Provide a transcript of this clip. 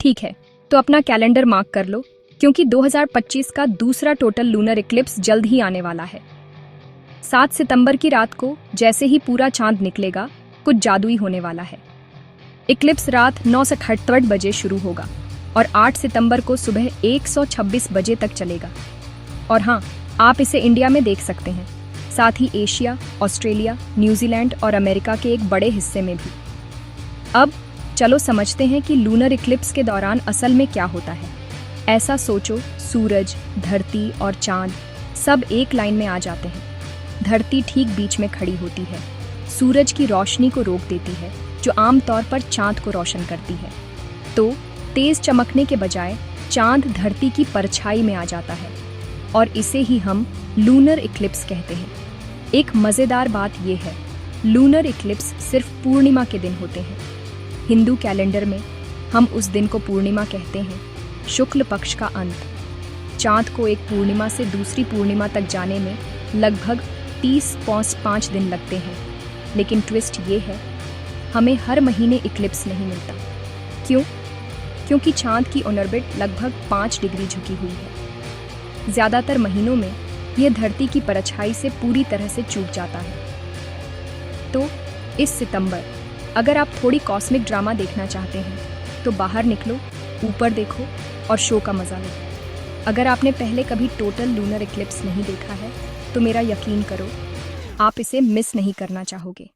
ठीक है, तो अपना कैलेंडर मार्क कर लो, क्योंकि 2025 का दूसरा टोटल लूनर इक्लिप्स जल्द ही आने वाला है। 7 सितंबर की रात को जैसे ही पूरा चांद निकलेगा, कुछ जादुई होने वाला है। इक्लिप्स रात 9:78 बजे शुरू होगा और 8 सितंबर को सुबह 1:26 बजे तक चलेगा। और हाँ, आप इसे इंडिया में देख सकते हैं, साथ ही एशिया, ऑस्ट्रेलिया, न्यूजीलैंड और अमेरिका के एक बड़े हिस्से में भी। अब चलो समझते हैं कि लूनर इक्लिप्स के दौरान असल में क्या होता है। ऐसा सोचो, सूरज, धरती और चांद सब एक लाइन में आ जाते हैं। धरती ठीक बीच में खड़ी होती है, सूरज की रोशनी को रोक देती है, जो आमतौर पर चांद को रोशन करती है। तो तेज चमकने के बजाय चांद धरती की परछाई में आ जाता है और इसे ही हम लूनर इक्लिप्स कहते हैं। एक मज़ेदार बात यह है, लूनर इक्लिप्स सिर्फ पूर्णिमा के दिन होते हैं। हिंदू कैलेंडर में हम उस दिन को पूर्णिमा कहते हैं, शुक्ल पक्ष का अंत। चांद को एक पूर्णिमा से दूसरी पूर्णिमा तक जाने में लगभग 30.5 दिन लगते हैं। लेकिन ट्विस्ट ये है, हमें हर महीने इक्लिप्स नहीं मिलता। क्यों? क्योंकि चांद की ऑर्बिट लगभग 5 डिग्री झुकी हुई है। ज़्यादातर महीनों में यह धरती की परछाई से पूरी तरह से चूक जाता है। तो इस सितंबर अगर आप थोड़ी कॉस्मिक ड्रामा देखना चाहते हैं, तो बाहर निकलो, ऊपर देखो और शो का मज़ा लो। अगर आपने पहले कभी टोटल लूनर इक्लिप्स नहीं देखा है, तो मेरा यकीन करो, आप इसे मिस नहीं करना चाहोगे।